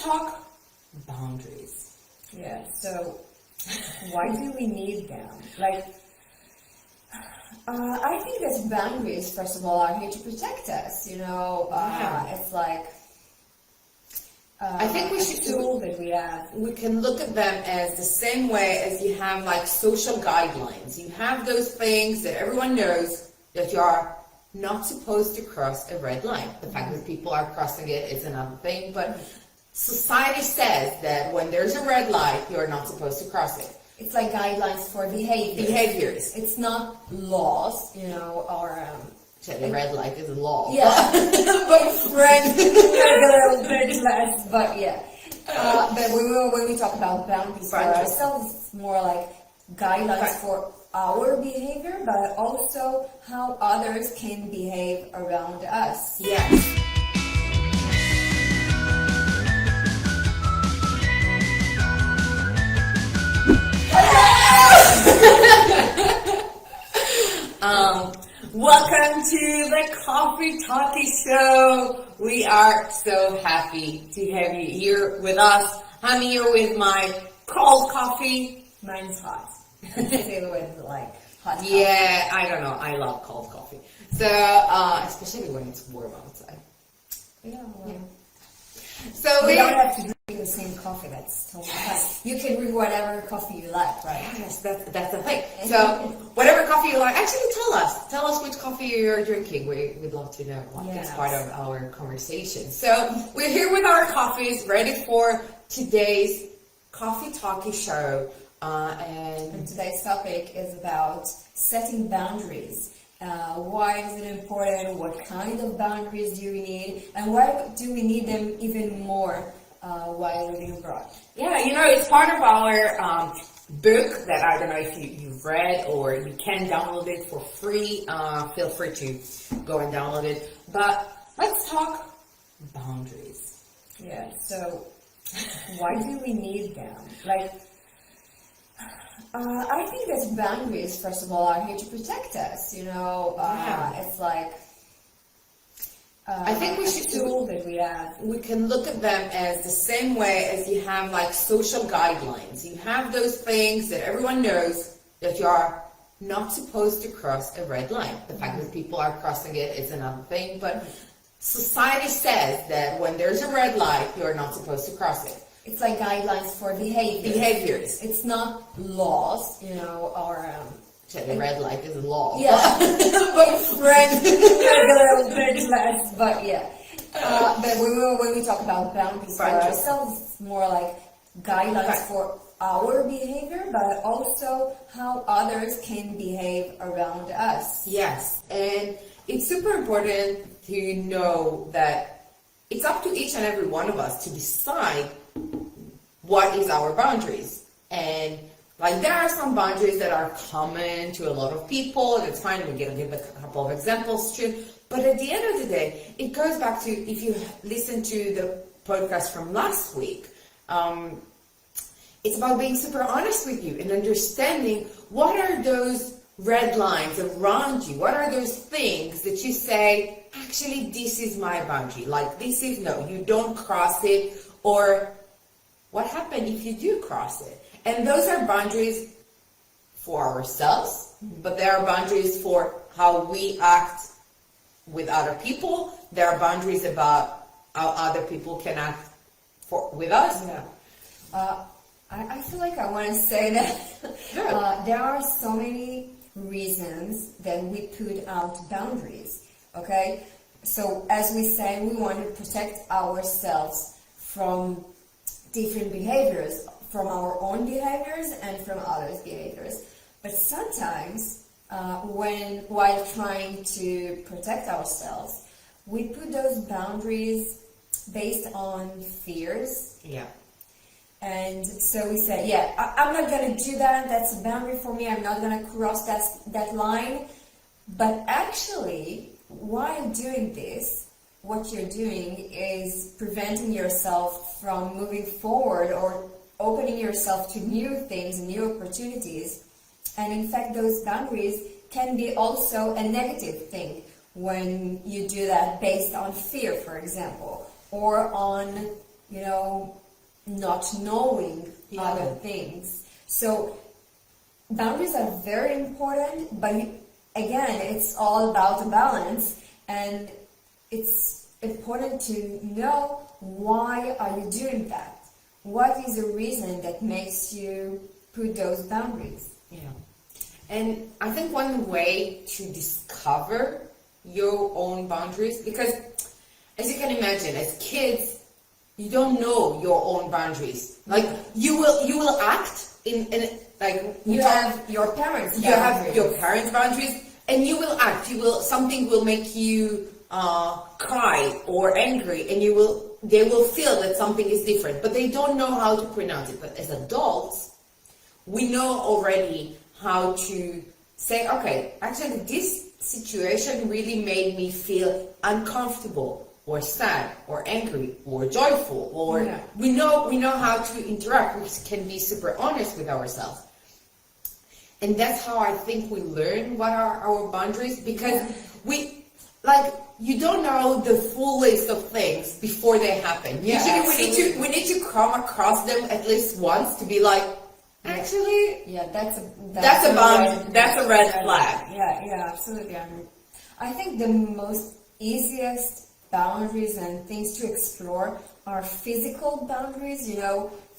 talk boundaries. Yeah, so why do we need them? Like, I think that boundaries, first of all, are here to protect us. It's like I think we should tool that we have. We can look at them as the same way as you have like social guidelines. You have those things that everyone knows that you are not supposed to cross a red line. The fact that people are crossing it is another thing, but society says that when there's a red light, you're not supposed to cross it. It's like guidelines for behaviors. It's not laws, or the red light is a law. Yeah, but friends, a little bit less. But yeah, but when we talk about boundaries for ourselves, it's more like guidelines for our behavior, but also how others can behave around us. Yes. Welcome to the Coffee Talkie Show. We are so happy to have you here with us. I'm here with my cold coffee. Mine's hot. Say with like hot coffee. Yeah, I don't know. I love cold coffee. So, especially when it's warm outside. Yeah. So we don't have to drink the same coffee that's totally hot. You can drink whatever coffee you like, right? Yes, that's the thing. So, whatever coffee you like, actually tell us which coffee you're drinking. We'd love to know. That's part of our conversation. So, we're here with our coffees, ready for today's Coffee Talkie Show. And today's topic is about setting boundaries. Why is it important? What kind of boundaries do we need? And why do we need them even more while living abroad? Yeah, it's part of our book that I don't know if you've read, or you can download it for free. Feel free to go and download it. But let's talk boundaries. Yeah, so why do we need them? Like, I think that boundaries, first of all, are here to protect us. It's like I think we should tool that we have. We can look at them as the same way as you have like social guidelines. You have those things that everyone knows that you are not supposed to cross a red line. The fact that people are crossing it is another thing, but society says that when there's a red light, you're not supposed to cross it. It's like guidelines for behaviors. It's not laws, or the red light is a law. Yeah, but friends, a little bit less. But yeah, but when we talk about boundaries for ourselves, it's more like guidelines for our behavior, but also how others can behave around us. Yes, and it's super important to know that it's up to each and every one of us to decide what is our boundaries. And like there are some boundaries that are common to a lot of people. That's fine. We can give a couple of examples too. But at the end of the day, it goes back to, if you listen to the podcast from last week, it's about being super honest with you and understanding what are those red lines around you. What are those things that you say, actually, this is my boundary. Like this is, no, you don't cross it. Or what happens if you do cross it? And those are boundaries for ourselves, but there are boundaries for how we act with other people. There are boundaries about how other people can act with us. Yeah. I feel like I want to say that there are so many reasons that we put out boundaries, okay? So as we say, we want to protect ourselves from different behaviors, from our own behaviors and from others' behaviors. But sometimes, while trying to protect ourselves, we put those boundaries based on fears. Yeah. And so we say, I'm not going to do that. That's a boundary for me. I'm not going to cross that line. But actually, while doing this, what you're doing is preventing yourself from moving forward or opening yourself to new things, new opportunities. And in fact, those boundaries can be also a negative thing when you do that based on fear, for example, or on not knowing other things. So boundaries are very important, but again, it's all about the balance, and it's important to know why are you doing that. What is the reason that makes you put those boundaries? Yeah. And I think one way to discover your own boundaries, because as you can imagine, as kids, you don't know your own boundaries. Like you will act in like you have your parents' boundaries. You have your parents' boundaries, and you will act. Something will make you cry or angry, and they will feel that something is different, but they don't know how to pronounce it. But as adults, we know already how to say, okay, actually this situation really made me feel uncomfortable or sad or angry or joyful, or we know how to interact. We can be super honest with ourselves. And that's how I think we learn what are our boundaries, because you don't know the full list of things before they happen. Usually we need to come across them at least once to be like, actually, that's a red flag. Yeah, absolutely. I think the most easiest boundaries and things to explore are physical boundaries.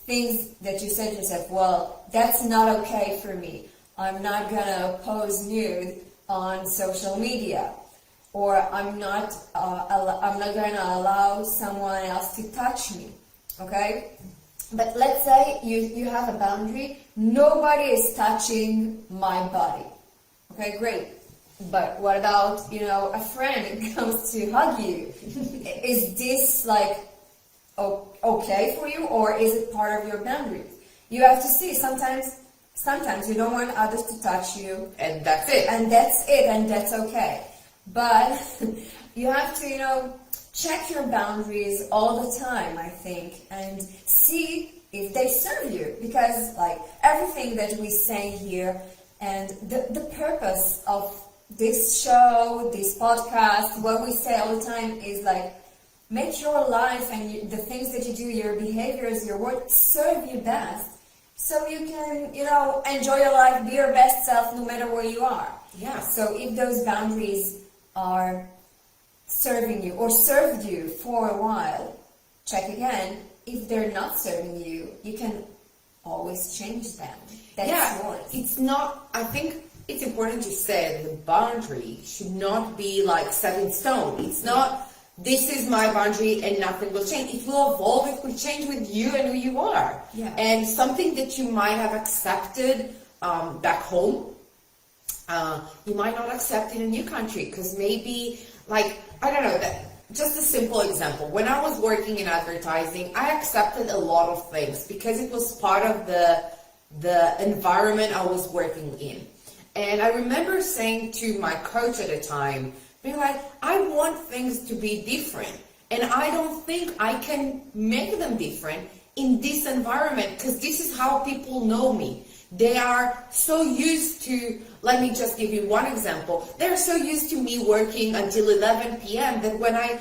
Things that you said to yourself, well, that's not okay for me. I'm not gonna pose nude on social media, or I'm not gonna allow someone else to touch me. Okay. But let's say you have a boundary, nobody is touching my body. Okay, great. But what about, a friend comes to hug you? Is this okay for you, or is it part of your boundaries? You have to see, sometimes you don't want others to touch you. And that's it. And that's okay. But you have to, check your boundaries all the time, I think, and see if they serve you. Because everything that we say here, and the purpose of this show, this podcast, what we say all the time is make your life and the things that you do, your behaviors, your work, serve you best. So you can, enjoy your life, be your best self no matter where you are. Yeah. So if those boundaries are serving you or served you for a while, check again. If they're not serving you, you can always change them. That's yours. It's not, I think it's important to say that the boundary should not be set in stone. It's not, this is my boundary and nothing will change. It will evolve, it will change with you and who you are. Yeah. And something that you might have accepted back home, you might not accept in a new country, because maybe, I don't know, just a simple example. When I was working in advertising, I accepted a lot of things because it was part of the environment I was working in. And I remember saying to my coach at the time, being like, I want things to be different, and I don't think I can make them different in this environment, because this is how people know me. They are so used to, let me just give you one example. They're so used to me working until 11 p.m. that when I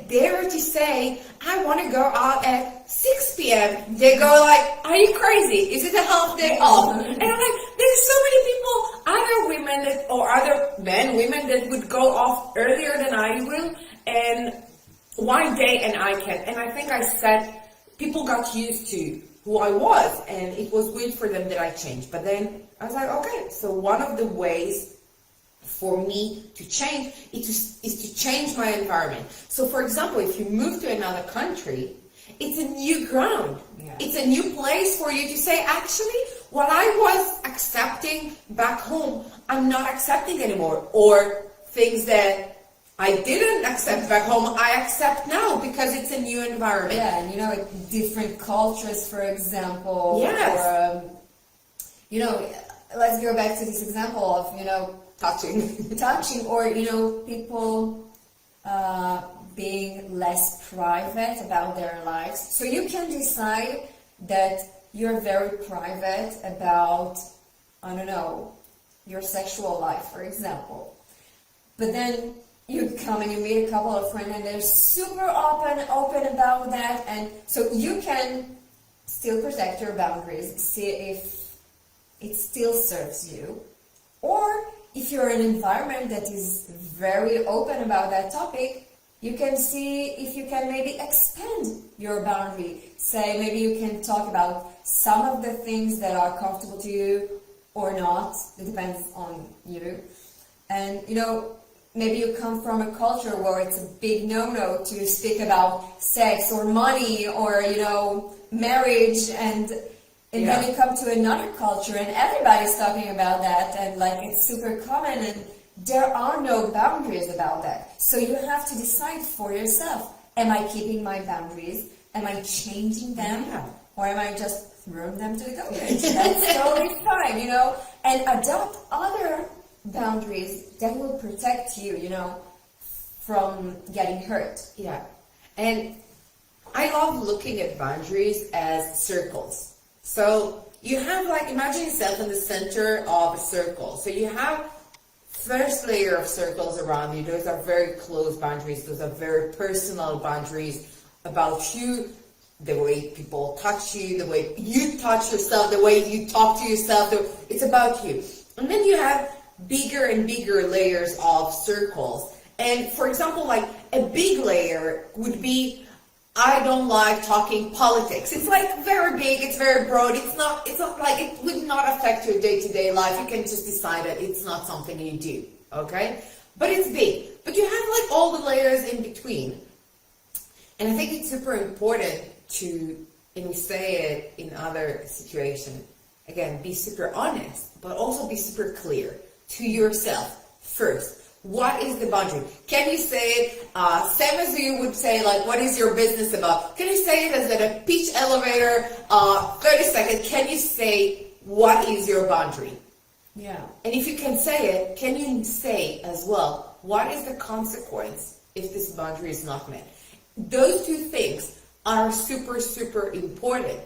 dare to say, I want to go out at 6 p.m., they go are you crazy? Is it a half day off? And I'm there's so many people, other women or other women that would go off earlier than I will, and one day and I can't. And I think I said, people got used to who I was, and it was weird for them that I changed. But then I was okay, so one of the ways for me to change is to change my environment. So for example, if you move to another country, it's a new ground. Yeah. It's a new place for you to say, actually, what I was accepting back home, I'm not accepting anymore. Or things that I didn't accept back home, I accept now because it's a new environment. Yeah, and different cultures, for example. Yes. Or, let's go back to this example of, touching, or, people being less private about their lives. So you can decide that you're very private about, I don't know, your sexual life, for example. But then you come and you meet a couple of friends and they're super open about that, and so you can still protect your boundaries, see if it still serves you, or if you're in an environment that is very open about that topic, you can see if you can maybe expand your boundary. Say maybe you can talk about some of the things that are comfortable to you or not. It depends on you. And maybe you come from a culture where it's a big no-no to speak about sex or money or marriage, and then you come to another culture and everybody's talking about that, and like it's super common, and there are no boundaries about that. So you have to decide for yourself, am I keeping my boundaries? Am I changing them? Or am I just throwing them to the garbage? That's totally fine, and adopt other boundaries that will protect you, from getting hurt. Yeah. And I love looking at boundaries as circles. So you have imagine yourself in the center of a circle. So you have first layer of circles around you. Those are very close boundaries. Those are very personal boundaries about you, the way people touch you, the way you touch yourself, the way you talk to yourself. It's about you. And then you have bigger and bigger layers of circles. And for example, a big layer would be, I don't like talking politics. It's very big, it's very broad, it's not it would not affect your day-to-day life. You can just decide that it's not something you do, okay? But it's big. But you have all the layers in between. And I think it's super important and we say it in other situations, again, be super honest, but also be super clear to yourself first. What is the boundary? Can you say it, same as you would say, what is your business about? Can you say it as a pitch elevator, 30 seconds? Can you say, what is your boundary? Yeah. And if you can say it, can you say as well, what is the consequence if this boundary is not met? Those two things are super, super important.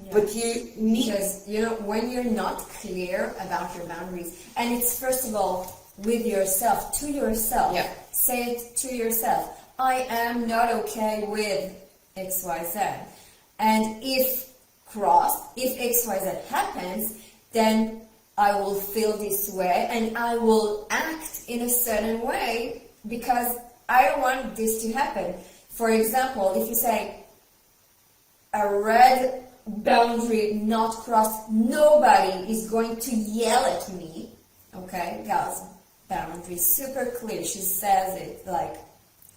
Yeah. But you need... Because, when you're not clear about your boundaries, and it's first of all, with yourself, to yourself. Yeah. Say it to yourself. I am not okay with XYZ. And if XYZ happens, then I will feel this way and I will act in a certain way because I don't want this to happen. For example, if you say a red boundary not crossed, nobody is going to yell at me. Okay, guys. Boundary super clear. She says it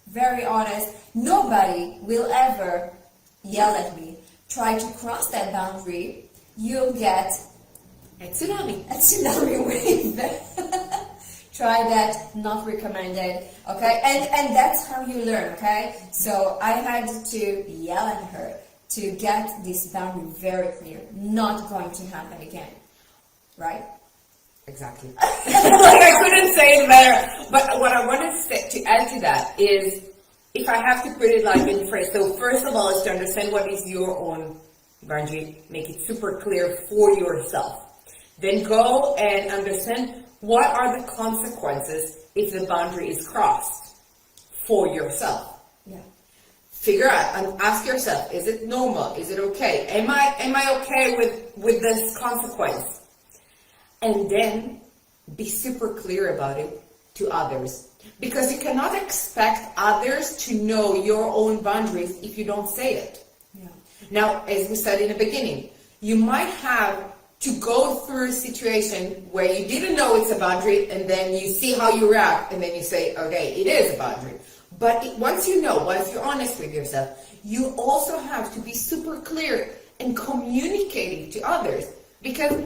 very honest. Nobody will ever yell at me. Try to cross that boundary, you'll get a tsunami. A tsunami wave. Try that, not recommended. Okay, and that's how you learn. Okay, so I had to yell at her to get this boundary very clear. Not going to happen again. Right? Exactly. I couldn't say it better. But what I wanted to add to that is, if I have to put it in phrase, so first of all is to understand what is your own boundary, make it super clear for yourself. Then go and understand what are the consequences if the boundary is crossed for yourself. Yeah. Figure out and ask yourself, is it normal? Is it okay? Am I okay with this consequence? And then be super clear about it to others. Because you cannot expect others to know your own boundaries if you don't say it. Yeah. Now, as we said in the beginning, you might have to go through a situation where you didn't know it's a boundary, and then you see how you react, and then you say, okay, it is a boundary. But once you're honest with yourself, you also have to be super clear and communicating to others. Because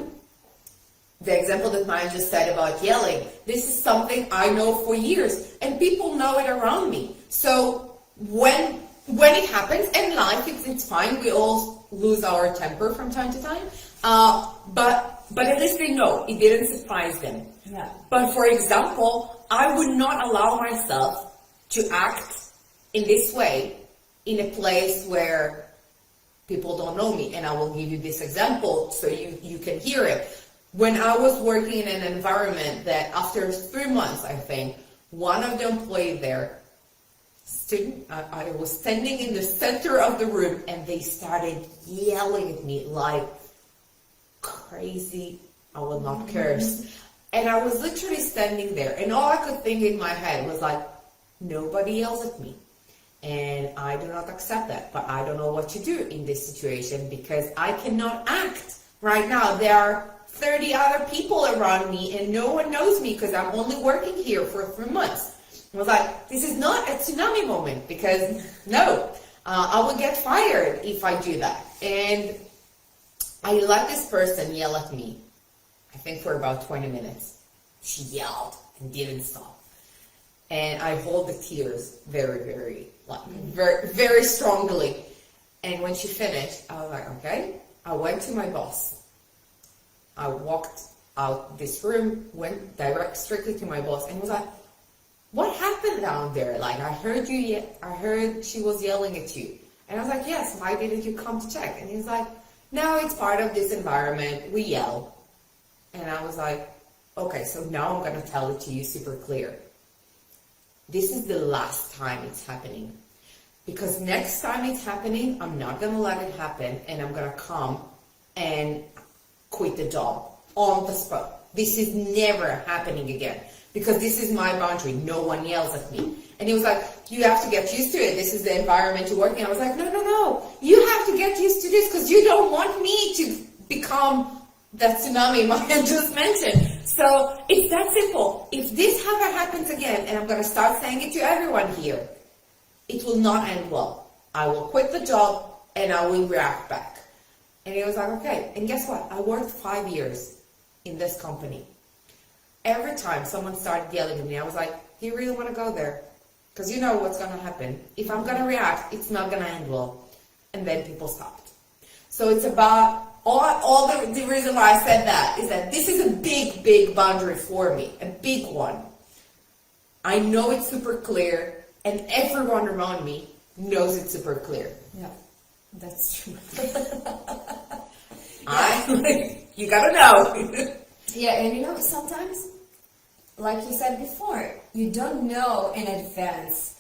the example that Maayan just said about yelling, this is something I know for years, and people know it around me. So when it happens in life, it's fine. We all lose our temper from time to time. But at least they know it didn't surprise them. Yeah. But for example, I would not allow myself to act in this way in a place where people don't know me. And I will give you this example so you can hear it. When I was working in an environment that after 3 months, I think, one of the employees there, I was standing in the center of the room, and they started yelling at me like crazy. I will not curse. And I was literally standing there, and all I could think in my head was like, nobody yells at me. And I do not accept that, but I don't know what to do in this situation because I cannot act right now. There are 30 other people around me and no one knows me because I'm only working here for 3 months. I was like, this is not a tsunami moment because no, I will get fired if I do that. And I let this person yell at me, I think for about 20 minutes. She yelled and didn't stop. And I hold the tears very, very strongly. And when she finished, I was like, okay. I went to my boss. I walked out this room, went strictly to my boss, and was like, what happened down there? Like, I heard she was yelling at you. And I was like, yes, why didn't you come to check? And he's like, no, it's part of this environment. We yell. And I was like, okay, so now I'm going to tell it to you super clear. This is the last time it's happening. Because next time it's happening, I'm not going to let it happen, and I'm going to come and quit the job on the spot. This is never happening again. Because this is my boundary. No one yells at me. And he was like, you have to get used to it. This is the environment you're working in. I was like, no. You have to get used to this because you don't want me to become that tsunami Maayan just mentioned. So it's that simple. If this ever happens again, and I'm going to start saying it to everyone here, it will not end well. I will quit the job and I will react back. And he was like, okay. And guess what? I worked 5 years in this company. Every time someone started yelling at me, I was like, do you really want to go there? Because you know what's going to happen. If I'm going to react, it's not going to end well. And then people stopped. So it's about, all the reason why I said that is that this is a big boundary for me. A big one. I know it's super clear, and everyone around me knows it's super clear. Yeah, that's true. You gotta know. Yeah, and you know, sometimes, like you said before, you don't know in advance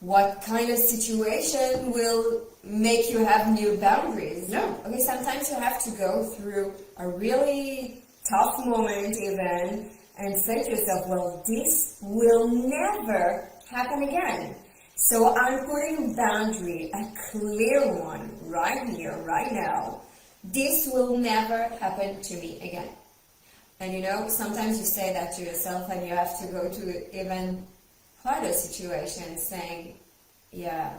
what kind of situation will make you have new boundaries. No. Okay, sometimes you have to go through a really tough moment even and say to yourself, well, this will never happen again. So I'm putting a boundary, a clear one, right here, right now. This will never happen to me again. And you know, sometimes you say that to yourself and you have to go to even harder situations saying, yeah,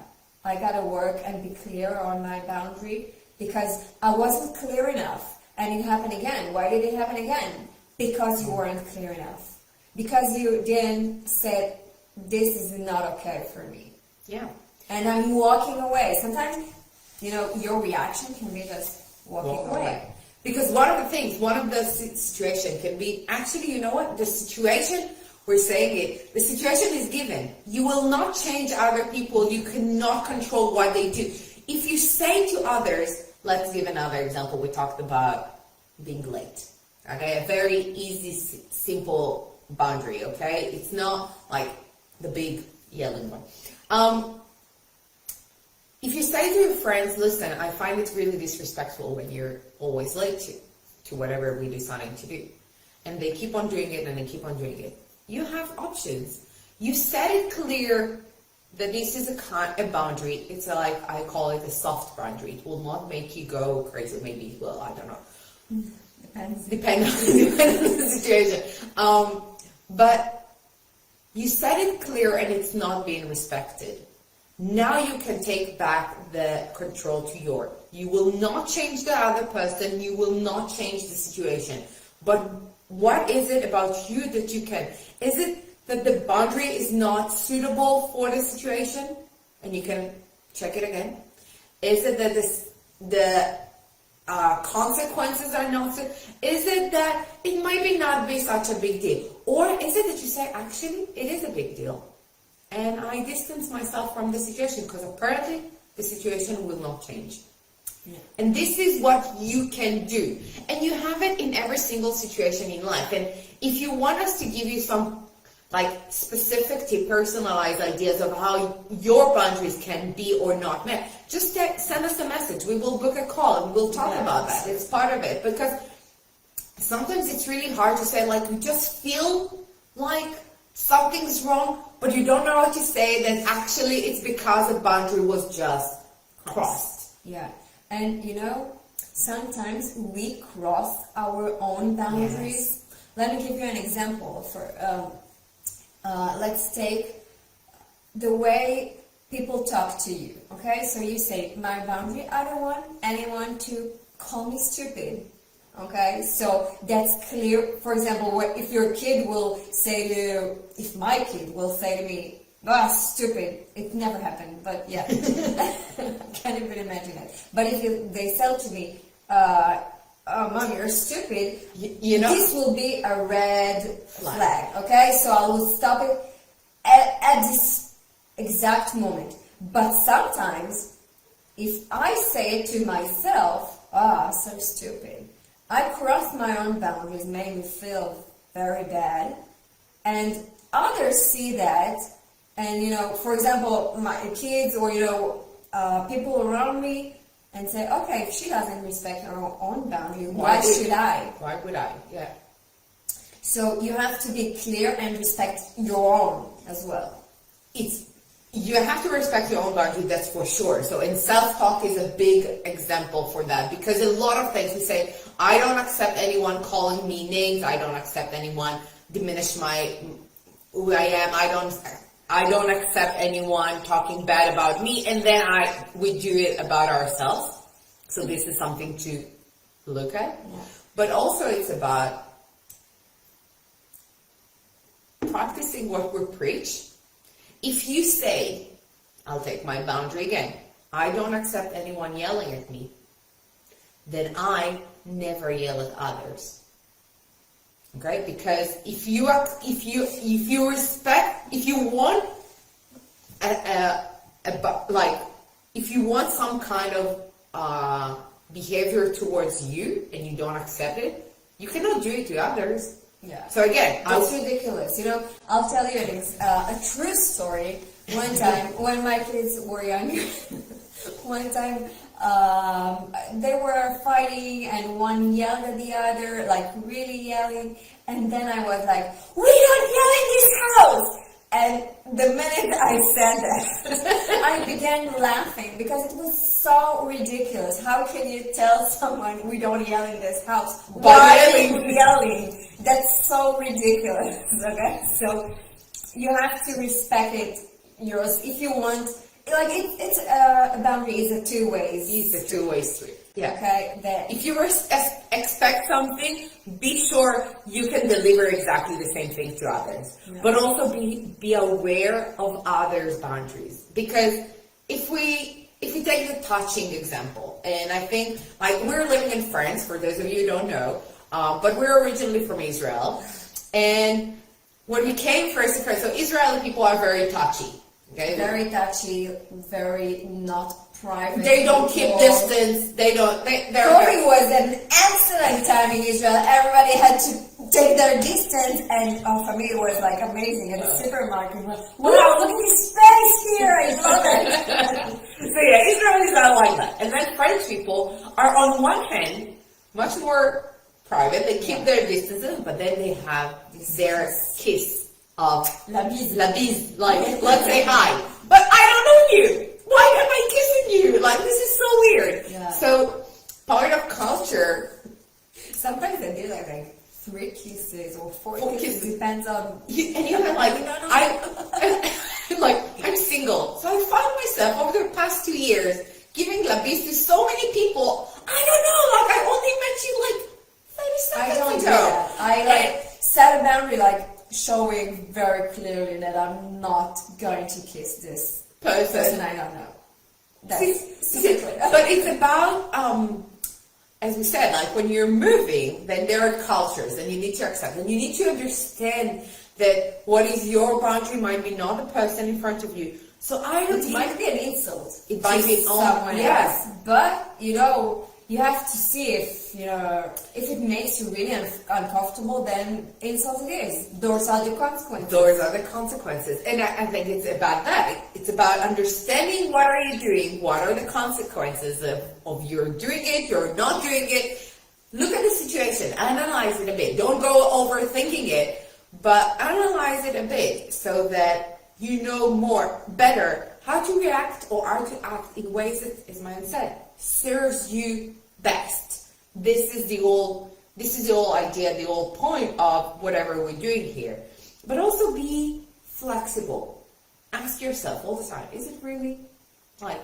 I gotta work and be clear on my boundary because I wasn't clear enough and it happened again. Why did it happen again? Because you weren't clear enough. Because you didn't say, this is not okay for me. Yeah. And I'm walking away. Sometimes, you know, your reaction can be just walking away. Because one of the situation can be, actually, you know what? The situation, we're saying it, the situation is given. You will not change other people. You cannot control what they do. If you say to others, let's give another example. We talked about being late. Okay, a very easy, simple boundary, okay? It's not like the big yelling one. If you say to your friends, listen, I find it really disrespectful when you're always late to whatever we decided to do. And they keep on doing it and they keep on doing it. You have options. You set it clear that this is a boundary. It's like, I call it a soft boundary. It will not make you go crazy. Maybe it will, I don't know. Depends on the situation. But you set it clear and it's not being respected. Now you can take back the control to your. You will not change the other person. You will not change the situation. But what is it about you that you can? Is it that the boundary is not suitable for the situation? And you can check it again. Is it that the consequences are not so? Is it that it might not be such a big deal? Or is it that you say, actually, it is a big deal? And I distance myself from the situation because apparently the situation will not change. Yeah. And this is what you can do. And you have it in every single situation in life. And if you want us to give you some like specific to personalized ideas of how your boundaries can be or not met, just send us a message. We will book a call and we'll talk about that. It's part of it, because sometimes it's really hard to say, like, you just feel like something's wrong, but you don't know what to say, then actually it's because a boundary was just crossed. Yeah, and you know, sometimes we cross our own boundaries. Yes. Let me give you an example. Let's take the way people talk to you, okay? So you say, my boundary, I don't want anyone to call me stupid, okay? So that's clear. For example, if your kid will say to you, if my kid will say to me, stupid, it never happened, but yeah, I can't even imagine it. But if they say to me, Mom, you're stupid, you know, this will be a red flag, okay? So I will stop it at this exact moment. But sometimes, if I say it to myself, so stupid, I crossed my own boundaries, made me feel very bad, and others see that, and, you know, for example, my kids or, you know, people around me, and say, okay, if she doesn't respect her own boundary, why should I? Why would I? Yeah. So you have to be clear and respect your own as well. You have to respect your own boundary, that's for sure. So, and self-talk is a big example for that, because a lot of things we say, I don't accept anyone calling me names, I don't accept anyone diminish who I am, I don't accept anyone talking bad about me, and then we do it about ourselves. So this is something to look at. Yeah. But also it's about practicing what we preach. If you say, I'll take my boundary again, I don't accept anyone yelling at me, then I never yell at others. Okay, because if you want some kind of behavior towards you and you don't accept it, you cannot do it to others. Yeah. So again, it's ridiculous. You know, I'll tell you a true story. One time when my kids were younger, one time they were fighting and one yelled at the other, like really yelling, and then I was like, we don't yell in this house! And the minute I said that, I began laughing because it was so ridiculous. How can you tell someone we don't yell in this house? Why are you yelling? That's so ridiculous, okay? So you have to respect it. If you want, like it's a boundary is a two-way. It's a two-way street. Yeah. Okay. If you expect something, be sure you can deliver exactly the same thing to others. Yeah. But also be aware of others' boundaries. Because if we take the touching example, and I think like we're living in France, for those of you who don't know, but we're originally from Israel, and when we came first to France, so Israeli people are very touchy. Okay? Very touchy, very not private. They don't keep distance. Coffee was an excellent time in Israel. Everybody had to take their distance, and for me it was like amazing at the supermarket. Wow, look at this space here! I love it. So yeah, Israel is not like that. And then French people are on one hand much more private. They keep their distances, but then they have their kiss. La bise, like, let's say hi. But I don't know you. Why am I kissing you? Like, this is so weird. Yeah. So, part of culture. Sometimes they do like 3 kisses or 4 kisses. Depends on. And you're like, I'm single. So I found myself over the past 2 years giving la bise to so many people. I don't know, like, I only met you like 30 seconds ago. I don't do that. I set a boundary, like, showing very clearly that I'm not going to kiss this person I don't know. That's but it's about, as we said, like when you're moving, then there are cultures and you need to accept, and you need to understand that what is your boundary might be not the person in front of you. So it might be an insult. It might be someone else. But, you know, you have to see if it makes you really uncomfortable, then insult it is. Those are the consequences. Those are the consequences. And I think it's about that. It's about understanding what are you doing, what are the consequences of you're doing it, you're not doing it. Look at the situation, analyze it a bit. Don't go overthinking it, but analyze it a bit so that you know better how to react or how to act in ways that, as Maayan said, serves you best. This is the whole idea, the whole point of whatever we're doing here. But also be flexible. Ask yourself all the time, is it really like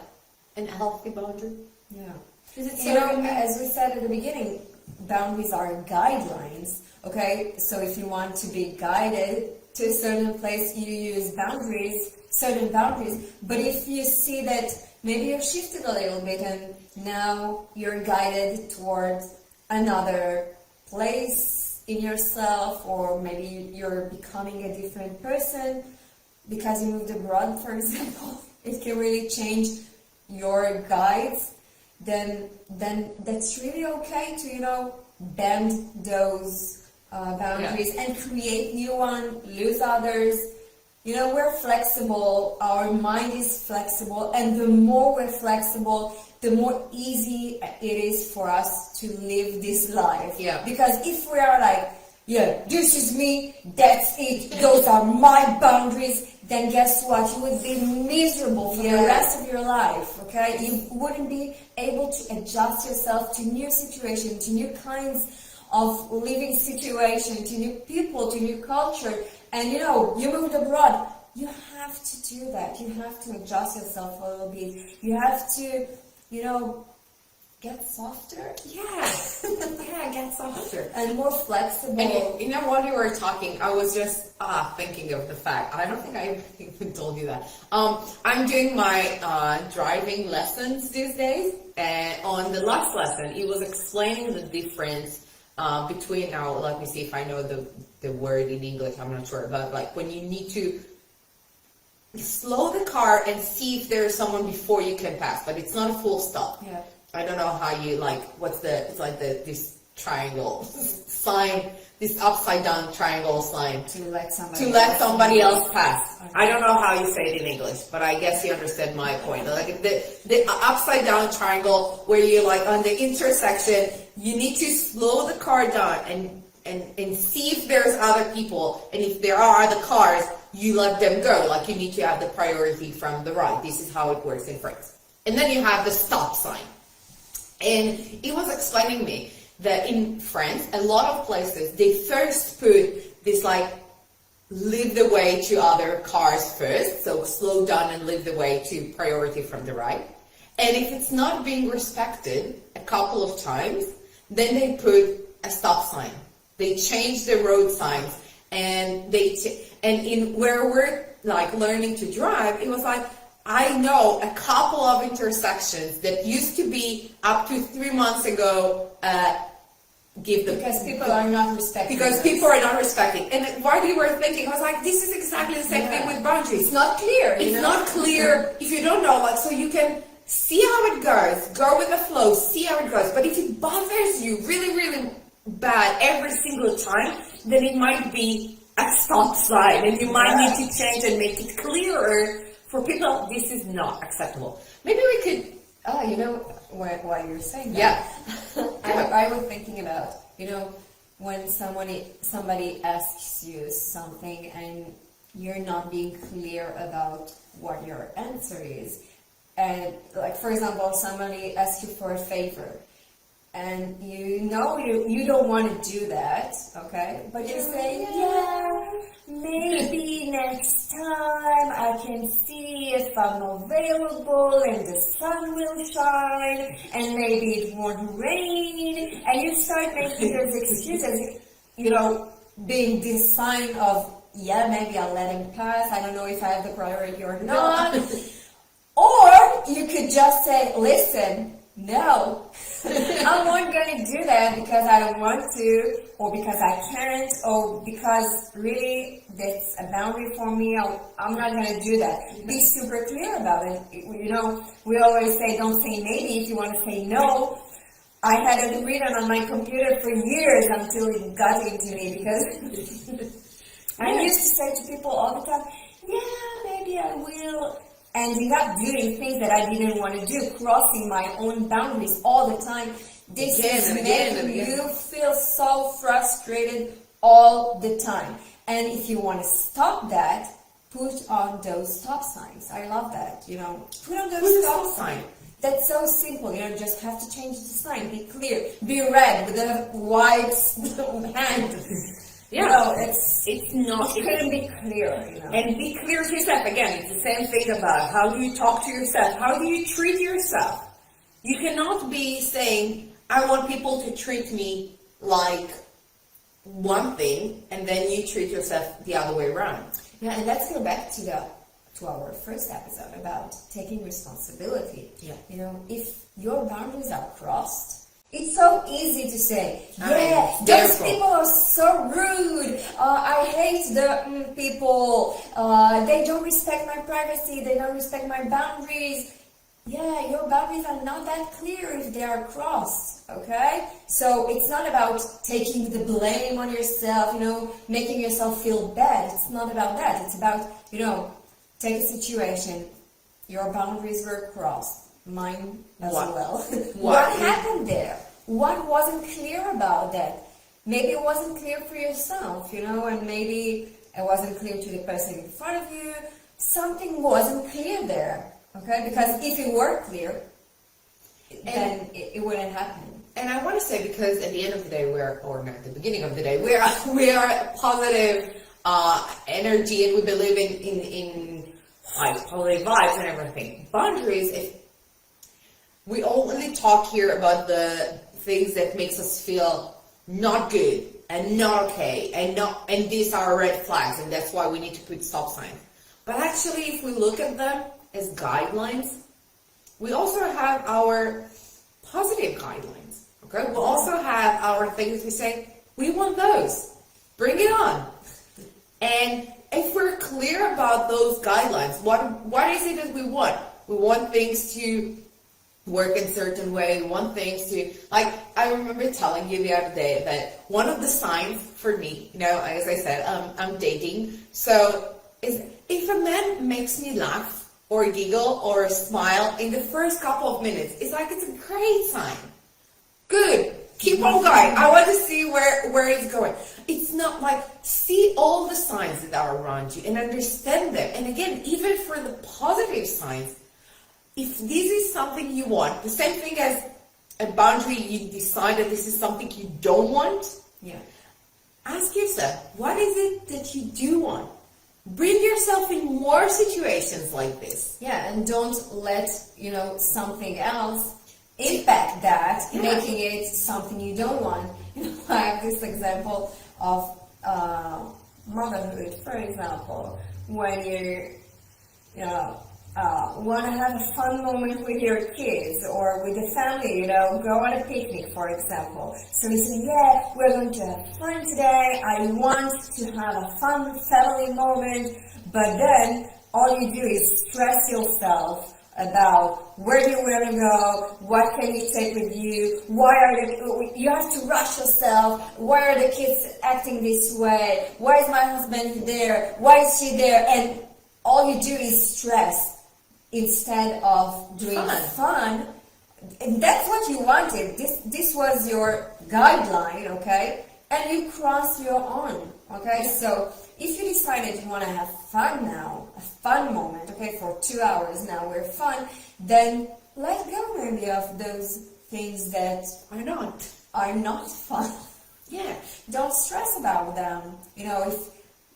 a healthy boundary? Yeah. Is it as we said at the beginning, boundaries are guidelines, okay? So if you want to be guided to a certain place, you use certain boundaries. But if you see that maybe you've shifted a little bit and now you're guided towards another place in yourself, or maybe you're becoming a different person because you moved abroad, for example, it can really change your guides. Then that's really okay to bend those boundaries and create new ones, lose others. We're flexible, our mind is flexible, and the more we're flexible, the more easy it is for us to live this life. Yeah. Because if we are like, yeah, this is me, that's it, those are my boundaries, then guess what? You would be miserable for the rest of your life, okay? You wouldn't be able to adjust yourself to new situations, to new kinds of living situation, to new people, to new culture. And you moved abroad. You have to do that. You have to adjust yourself a little bit. You have to, get softer. Yeah, get softer. And more flexible. And while you were talking, I was just thinking of the fact, I don't think I even told you that. I'm doing my driving lessons these days, and on the last lesson, he was explaining the difference between, now let me see if I know the word in English, I'm not sure, but like when you need to slow the car and see if there's someone before you can pass, but it's not a full stop. Yeah. I don't know how you it's like this triangle sign, this upside down triangle sign to let somebody else pass. Okay. I don't know how you say it in English, but I guess you understand my point. Like the upside down triangle where you on the intersection, you need to slow the car down and see if there's other people, and if there are other cars, you let them go. Like you need to have the priority from the right. This is how it works in France. And then you have the stop sign. And he was explaining me that in France, a lot of places, they first put this leave the way to other cars first, so slow down and leave the way to priority from the right. And if it's not being respected a couple of times, then they put a stop sign. They change the road signs, and in where we're learning to drive, it was I know a couple of intersections that used to be up to 3 months ago. Because people are not respecting. Because people are not respecting. And while you were thinking, I was like, this is exactly the same thing with boundaries. It's not clear. It's not clear if you don't know. So you can see how it goes, go with the flow, see how it goes. But if it bothers you really, really bad every single time, then it might be a stop sign, and you might need to change and make it clearer for people. This is not acceptable. Maybe we could. While you're saying that, I was thinking about, when somebody asks you something and you're not being clear about what your answer is, and for example, somebody asks you for a favor, and you don't want to do that, okay? But you say, maybe next time I can see if I'm available and the sun will shine and maybe it won't rain, and you start making those excuses, being this sign of, maybe I'll let him pass, I don't know if I have the priority or not. Or you could just say, listen, no, I'm not going to do that because I don't want to, or because I can't, or because really that's a boundary for me. I'm not going to do that. Be super clear about it. We always say don't say maybe if you want to say no. I had it written on my computer for years until it got into me, because I used to say to people all the time, yeah, maybe I will, ending up doing things that I didn't want to do, crossing my own boundaries all the time. This is making you feel so frustrated all the time. And if you want to stop that, put on those stop signs. I love that, you know. Put on those stop signs. That's so simple, you know, just have to change the sign. Be clear. Be red with a white hand. Yeah. You know, it couldn't be clearer, you know. And be clear to yourself. Again, it's the same thing about how do you talk to yourself? How do you treat yourself? You cannot be saying, I want people to treat me like one thing, and then you treat yourself the other way around. Yeah, and let's go back to our first episode about taking responsibility. Yeah. You know, if your boundaries are crossed, it's so easy to say, yeah, those people are so rude. I hate the people. They don't respect my privacy. They don't respect my boundaries. Yeah, your boundaries are not that clear if they are crossed, okay? So it's not about taking the blame on yourself, you know, making yourself feel bad. It's not about that. It's about, you know, take a situation. Your boundaries were crossed. Mine as well. What happened there? What wasn't clear about that? Maybe it wasn't clear for yourself, you know, and maybe it wasn't clear to the person in front of you. Something wasn't clear there. Okay, because if it were clear, then it wouldn't happen. And I want to say, because at the end of the day, or at the beginning of the day, we are positive energy, and we believe in like positive vibes and everything. Boundaries. If we only talk here about the things that makes us feel not good and not okay, and these are red flags, and that's why we need to put stop signs. But actually, if we look at them as guidelines, we also have our positive guidelines. Okay, we also have our things we say, we want those, bring it on. And if we're clear about those guidelines, what is it that we want? We want things to work in a certain way. We want things to, like, I remember telling you the other day that one of the signs for me, you know, as I said, I'm dating, so is if a man makes me laugh or giggle or smile in the first couple of minutes, it's like it's a great sign. Good. Keep on going. I want to see where it's going. It's not like, see all the signs that are around you and understand them. And again, even for the positive signs, if this is something you want, the same thing as a boundary, you decide that this is something you don't want, ask yourself, what is it that you do want? Bring yourself in more situations like this. Yeah, and don't let, you know, something else impact that, making it something you don't want. You know, I have this example of motherhood, for example, when you know, want to have a fun moment with your kids or with the family, you know, go on a picnic, for example. So we say, yeah, we're going to have fun today. I want to have a fun family moment. But then all you do is stress yourself about where do you want to go, what can you take with you, you have to rush yourself, why are the kids acting this way, why is my husband there, why is she there, and all you do is stress instead of doing fun. And that's what you wanted. This was your guideline, okay? And you cross your own, okay? So if you decided you want to have fun now, a fun moment, okay, for 2 hours now, we're fun, then let go maybe of those things that are not fun. Yeah, don't stress about them. You know, if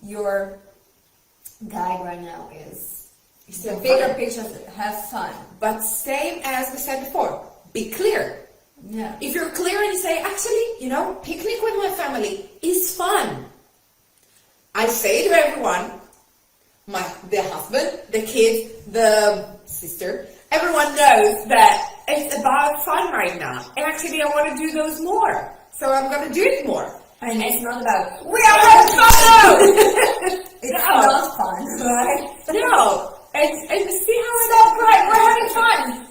your guide right now is the bigger picture, have fun. But same as we said before, be clear. Yeah. If you're clear and you say, actually, you know, picnic with my family is fun. I say to everyone, the husband, the kids, the sister, everyone knows that it's about fun right now. And actually, I want to do those more. So I'm going to do it more. And it's not about, we are having fun! It's not fun, right? No. And see how it's all great. We're having fun.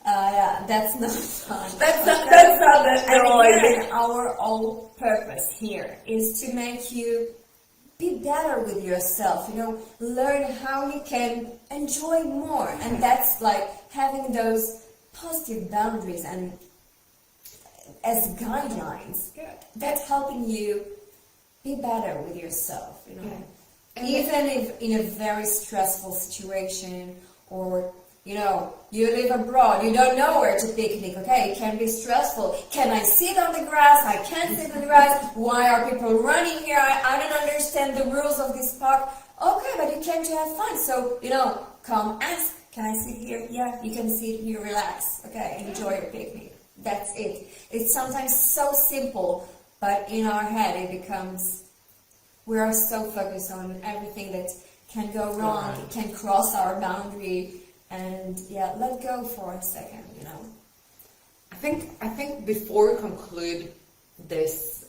Yeah, that's not fun. That's not the And noise. again, our whole purpose here is to make you be better with yourself, learn how you can enjoy more. And that's like having those positive boundaries and as guidelines. Yeah. That's helping you be better with yourself, Yeah. And Even if in a very stressful situation, or you live abroad, you don't know where to picnic, okay? It can be stressful. Can I sit on the grass? I can't sit on the grass. Why are people running here? I don't understand the rules of this park. Okay, but you came to have fun. So, come ask, can I sit here? Yeah, you can sit here, relax. Okay, enjoy your picnic. That's it. It's sometimes so simple, but in our head it becomes, we are so focused on everything that can go wrong, it can cross our boundary. And let go for a second, I think before we conclude this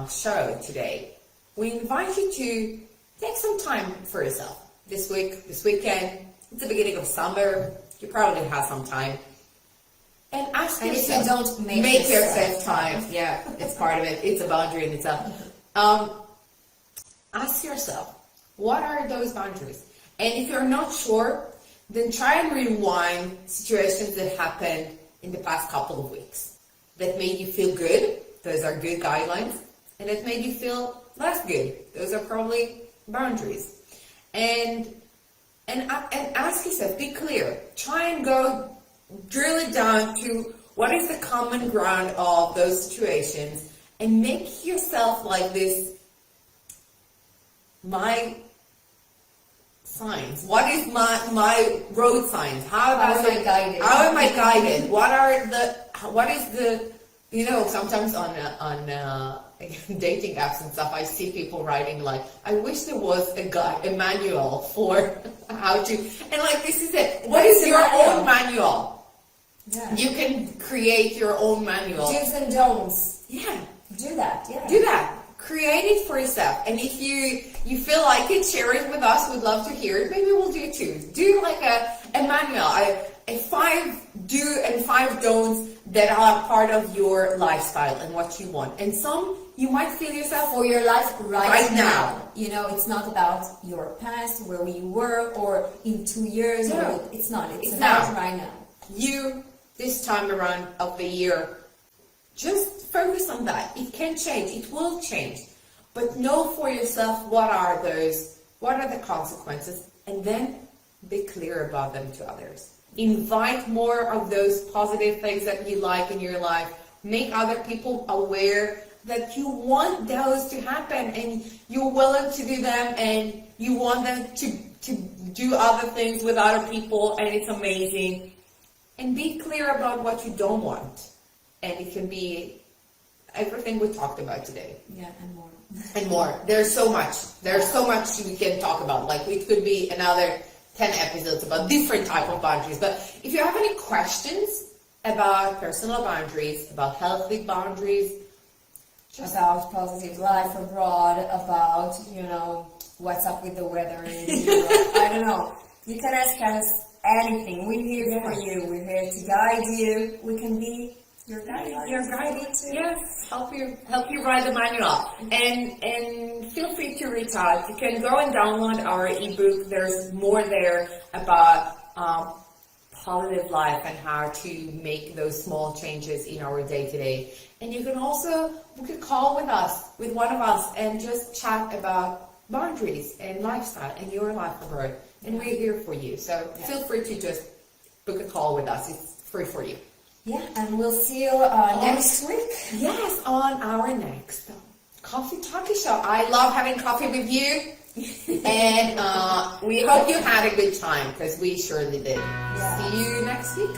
show today, we invite you to take some time for yourself this week, this weekend. It's the beginning of summer. You probably have some time. And ask and yourself. if you don't make yourself time. Yeah, it's part of it. It's a boundary in itself. Ask yourself, what are those boundaries? And if you're not sure, then try and rewind situations that happened in the past couple of weeks that made you feel good. Those are good guidelines. And that made you feel less good. Those are probably boundaries. And ask yourself, be clear. Try and go drill it down to what is the common ground of those situations, and make yourself like this, my signs. What is my road signs? How am I guided? How am I guided? What is the sometimes on dating apps and stuff, I see people writing like, I wish there was a manual for how to, and like, this is it. What is your own manual? Yeah. You can create your own manual. Do's and don'ts. Yeah. Do that. Yeah. Do that. Create it for yourself. And if you feel like it, share it with us. We'd love to hear it. Maybe we'll do it too. Do like a manual, a 5 do and 5 don'ts that are part of your lifestyle and what you want. And some you might feel yourself for your life right now. It's not about your past, where you were, or in 2 years. No. It's not. It's about right now. You, this time around of the year, just focus on that. It can change. It will change. But know for yourself what are the consequences, and then be clear about them to others. Invite more of those positive things that you like in your life. Make other people aware that you want those to happen, and you're willing to do them, and you want them to do other things with other people, and it's amazing. And be clear about what you don't want. And it can be everything we talked about today. Yeah, and more. And more. There's so much. There's so much we can talk about. Like, it could be another 10 episodes about different type of boundaries. But if you have any questions about personal boundaries, about healthy boundaries, about positive life abroad, about, what's up with the weather in Europe, I don't know. You can ask us anything. We're here for you. We're here to guide you. We can be your guide too. Yes, help you write the manual. And feel free to reach out. You can go and download our ebook. There's more there about positive life and how to make those small changes in our day-to-day. And you can also book a call with us, with one of us, and just chat about boundaries and lifestyle and your life abroad. And we're here for you. So feel free to just book a call with us. It's free for you. Yeah, and we'll see you next week. Yes, on our next Coffee Talkie Show. I love having coffee with you. And we hope you had a good time, because we surely did. Yeah. See you next week.